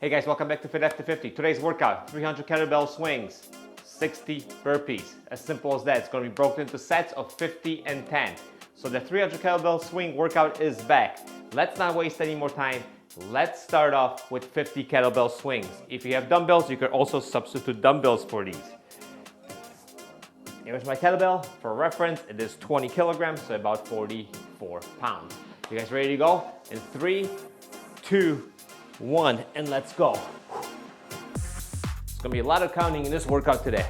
Hey guys, welcome back to Fit After 50. Today's workout, 300 kettlebell swings, 60 burpees. As simple as that. It's going to be broken into sets of 50 and 10. So the 300 kettlebell swing workout is back. Let's not waste any more time. Let's start off with 50 kettlebell swings. If you have dumbbells, you could also substitute dumbbells for these. Here's my kettlebell. For reference, it is 20 kilograms, so about 44 pounds. You guys ready to go? In 3, 2, 1, and let's go. It's gonna be a lot of counting in this workout today.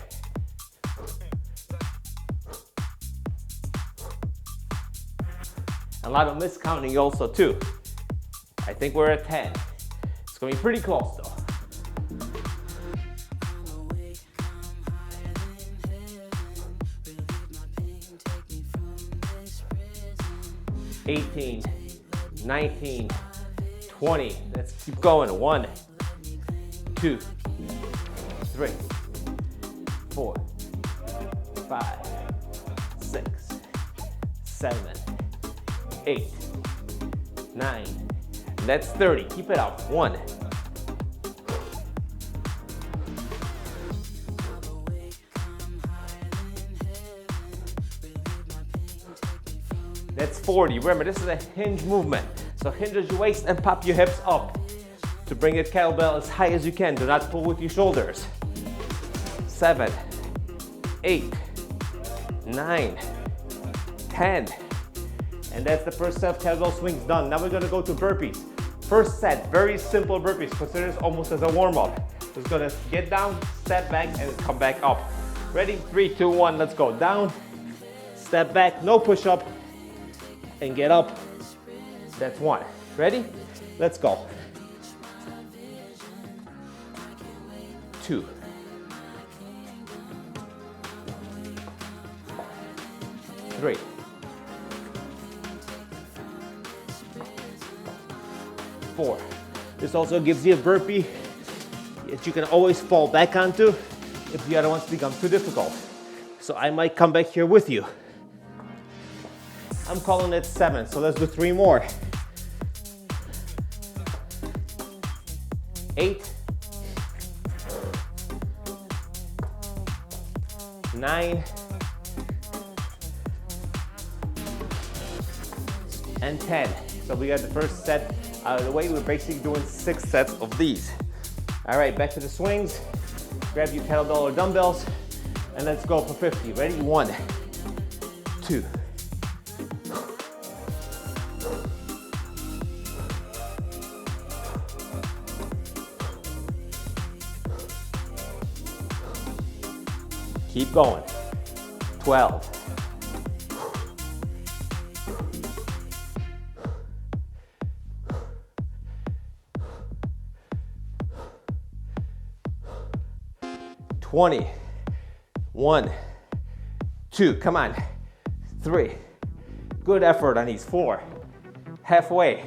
A lot of miscounting also too. I think we're at 10. It's gonna be pretty close though. 18, 19, 20. Let's keep going. 1, 2, 3, 4, 5, 6, 7, 8, 9. That's 30. Keep it up. 1. That's 40. Remember, this is a hinge movement. So hinge your waist and pop your hips up to bring your kettlebell as high as you can. Do not pull with your shoulders. 7, 8, 9, 10. And that's the first set of kettlebell swings done. Now we're gonna go to burpees. First set, very simple burpees. Consider this almost as a warm-up. Just gonna get down, step back, and come back up. Ready? 3, 2, 1, let's go. Down, step back, no push-up, and get up. That's 1. Ready? Let's go. 2. 3. 4. This also gives you a burpee that you can always fall back onto if the other ones become too difficult. So I might come back here with you. I'm calling it 7, so let's do 3 more. 8, 9, and 10. So we got the first set out of the way. We're basically doing 6 sets of these. All right, back to the swings. Grab your kettlebell or dumbbells, and let's go for 50. Ready? 1, 2, 3. Keep going. 12. 20. 1, 2, come on. 3. Good effort on these. 4. Halfway.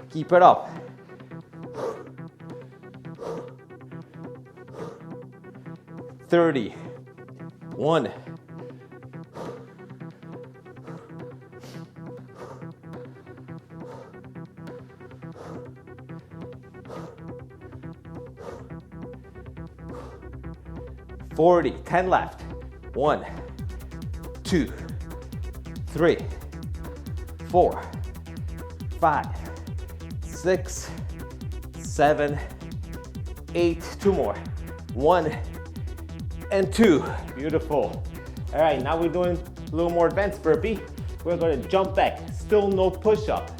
Keep it up. 30. 1. 40. 10 left. 1, 2, 3, 4, 5, 6, 7, 8. 2 more. 1 and 2. Beautiful. All right, now we're doing a little more advanced burpee. We're going to jump back. Still no push-up.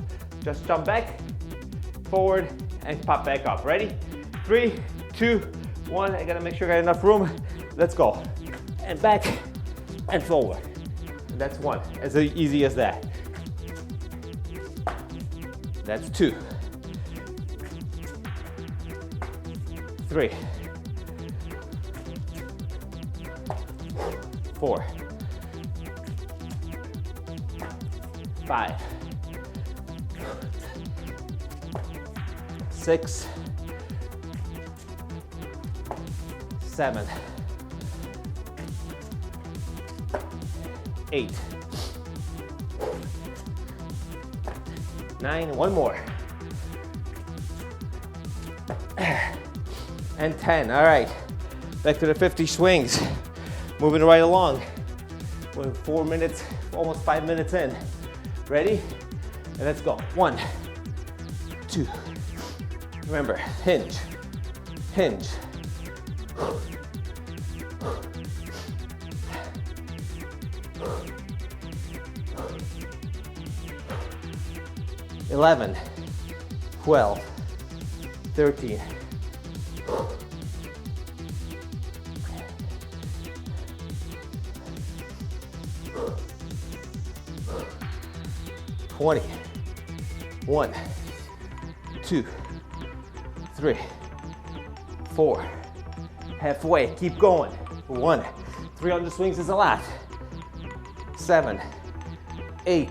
Just jump back, forward, and pop back up. Ready? 3, 2, 1. I gotta make sure I got enough room. Let's go. And back and forward. That's 1. As easy as that. That's 2. 3. 4. 5. 6. 7. 8. 9, one more. and 10. All right, back to the 50 swings. Moving right along. We're 4 minutes, almost 5 minutes in. Ready? And let's go. 1, 2. Remember, hinge, hinge. 11, 12, 13. 20. 1, 2, 3, 4. Halfway. Keep going. 1. 300 swings is a lot. 7, 8,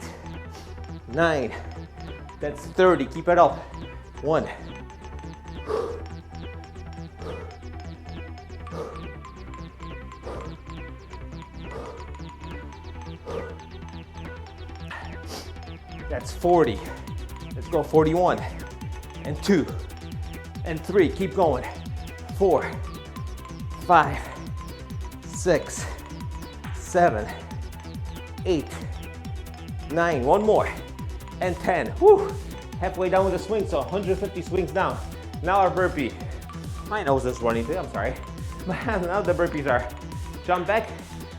9. That's 30. Keep it up. 1. That's 40. Let's go. 41. And 2. And 3. Keep going. 4, 5, 6, 7, 8, 9. One more. And 10. Whew. Halfway down with the swing, so 150 swings down. Now our burpee. My nose is running today, I'm sorry. Now the burpees are jump back,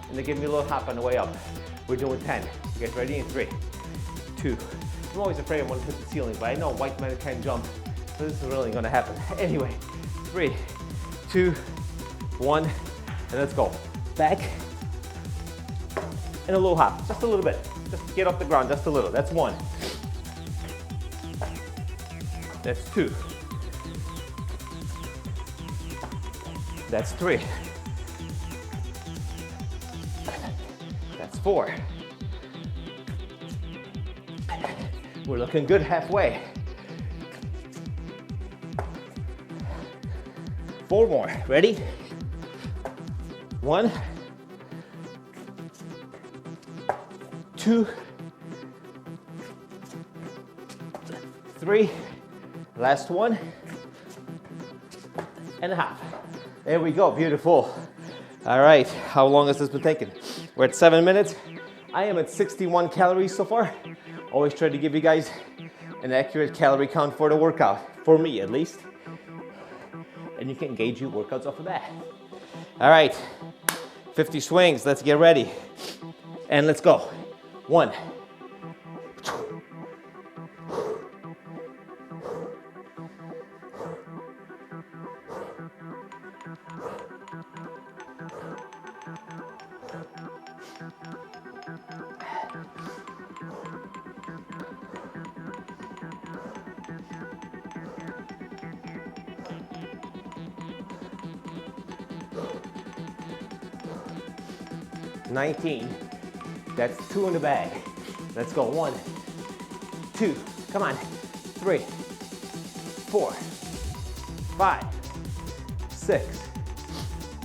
and they give me a little hop on the way up. We're doing 10. You guys ready? In 3, 2. I'm always afraid I'm gonna hit the ceiling, but I know white men can't jump, so this is really gonna happen. Anyway, 3, 2, 1, and let's go. Back, and a little hop, just a little bit. Just get off the ground, just a little. That's 1. That's 2. That's 3. That's 4. We're looking good halfway. 4 more. Ready? 1, 2, 3. Last one. And a half. There we go. Beautiful. All right. How long has this been taking? We're at 7 minutes. I am at 61 calories so far. Always try to give you guys an accurate calorie count for the workout, for me at least. And you can gauge your workouts off of that. All right, 50 swings, let's get ready. And let's go. 1, 19. That's 2 in the bag. Let's go. 1, 2, come on. 3, 4, 5, 6,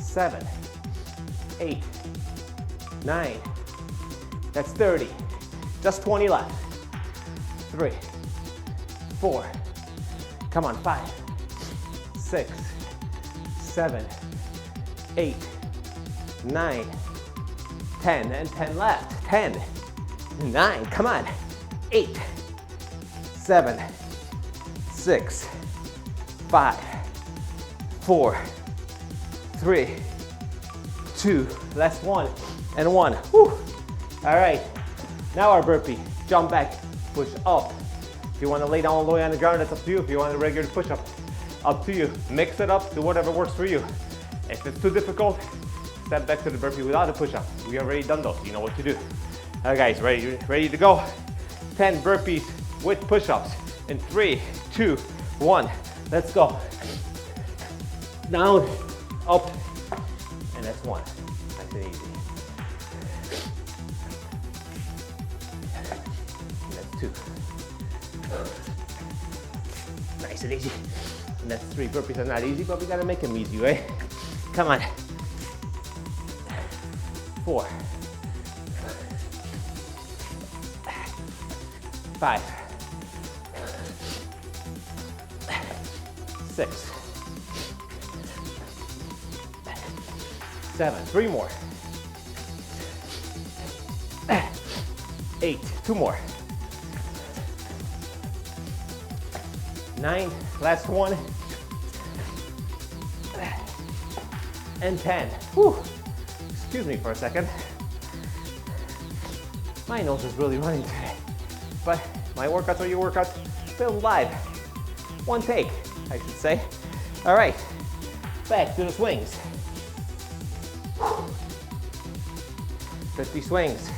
7, 8, 9. That's 30. Just 20 left. 3, 4. Come on. 5, 6, 7, 8, 9. 10 and 10 left. 10, 9, come on. 8, 7, 6, 5, 4, 3, 2, last 1, and 1. Whew. All right, now our burpee. Jump back, push up. If you want to lay down all the way on the ground, that's up to you. If you want a regular push-up, up to you. Mix it up, do whatever works for you. If it's too difficult, step back to the burpee without a push-up. We already done those, you know what to do. All right guys, ready to go? 10 burpees with push-ups in 3, 2, 1. Let's go. Down, up, and that's 1. Nice and easy. And that's 2. Nice and easy. And that's 3. Burpees are not easy, but we gotta make them easy, right? Come on. 4, 5, 6, 7, 3 more. 8, 2 more. 9, last one. And 10. Whew. Excuse me for a second. My nose is really running today. But my workouts are your workouts, filmed live. One take, I should say. All right, back to the swings. 50 swings.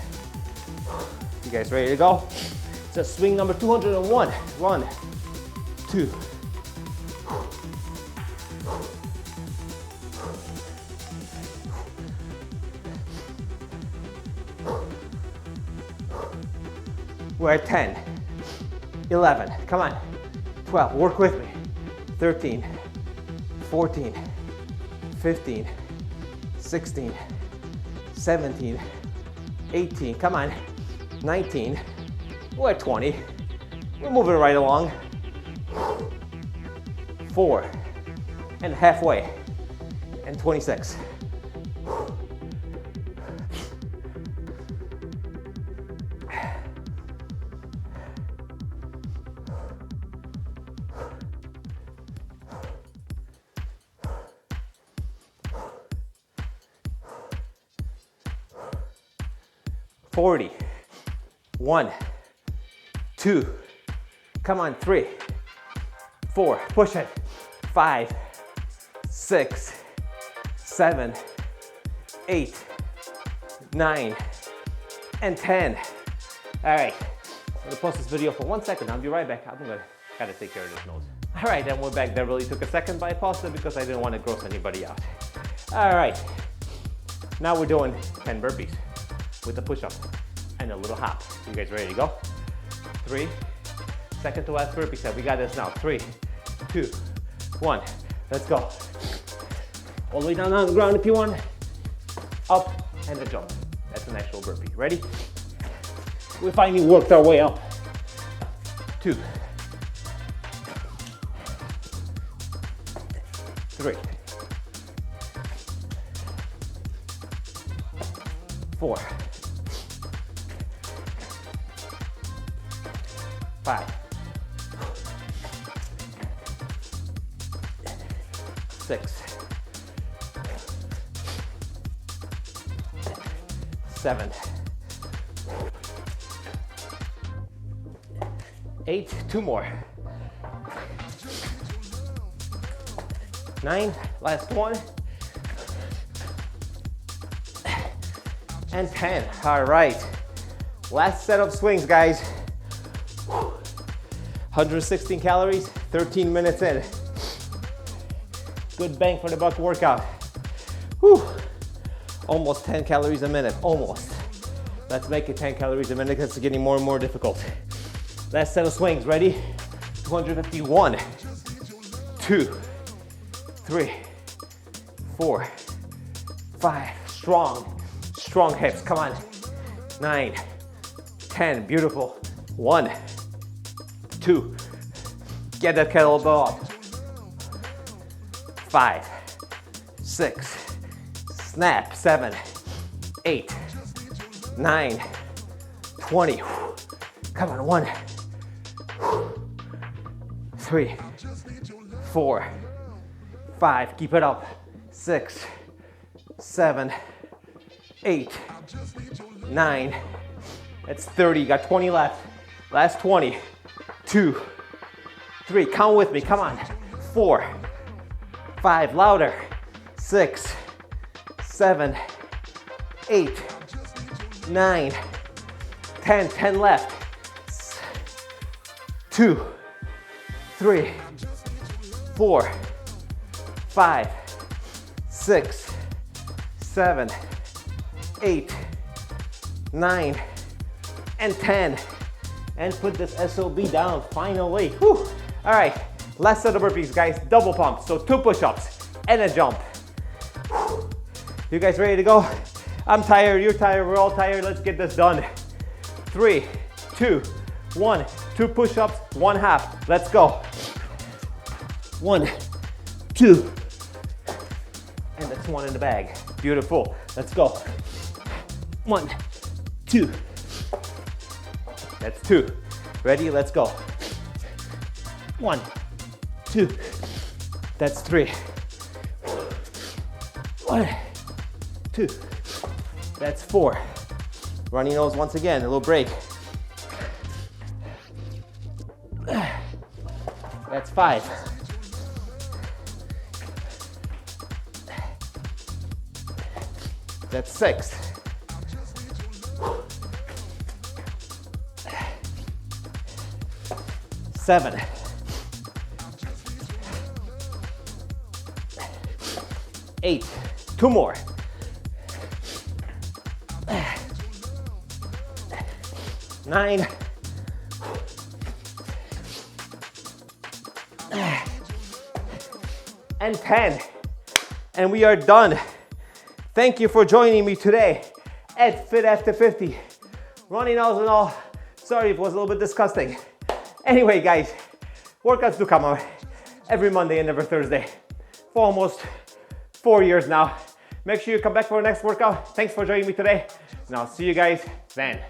You guys ready to go? So swing number 201. 1, 2. We're at 10, 11, come on, 12, work with me, 13, 14, 15, 16, 17, 18, come on, 19, we're at 20, we're moving right along, 4, and halfway, and 26. 40, 1, 2, come on, 3, 4, push it, 5, 6, 7, 8, 9, and 10. All right, I'm gonna pause this video for 1 second. I'll be right back. Gotta take care of this nose. All right, and we're back. That really took a second, but I paused it because I didn't want to gross anybody out. All right, now we're doing 10 burpees with a push-up and a little hop. You guys ready to go? 3, second to last burpee set. We got this now. 3, 2, 1, let's go. All the way down on the ground if you want. Up and a jump. That's an actual burpee. Ready? We finally worked our way up. 2, 3, 4, 5, 6, 7, 8, 2 more, 9, last one, and 10. All right, last set of swings, guys. 116 calories, 13 minutes in. Good bang for the buck workout. Whew. Almost 10 calories a minute, almost. Let's make it 10 calories a minute because it's getting more and more difficult. Last set of swings, ready? 251, 2, 3, 4, 5, strong hips, come on. 9, 10, beautiful. 1, 2, get that kettlebell up. 5, 6, snap. 7, 8, 9, 20. Come on, 1, 3, 4, 5, keep it up. 6, 7, 8, 9, that's 30, you got 20 left. Last 20, 2, 3, count with me, come on. 4, 5, louder. 6, 7, 8, 9, 10, 10 left. 2, 3, 4, 5, 6, 7, 8, 9, and 10. And put this SOB down, finally. Whew. All right, last set of burpees, guys, double pump. So 2 push-ups and a jump. Whew. You guys ready to go? I'm tired, you're tired, we're all tired. Let's get this done. 3, 2, 1, 2 push-ups, 1 half. Let's go. 1, 2, and that's 1 in the bag. Beautiful. Let's go. 1, 2. That's 2. Ready? Let's go. 1, 2. That's 3. 1, 2. That's 4. Runny nose once again, a little break. That's 5. That's 6. 7. 8. 2 more. 9. 10. And we are done. Thank you for joining me today at Fit After 50. Running nose and all. Sorry if it was a little bit disgusting. Anyway, guys, workouts do come out every Monday and every Thursday for almost 4 years now. Make sure you come back for our next workout. Thanks for joining me today, and I'll see you guys then.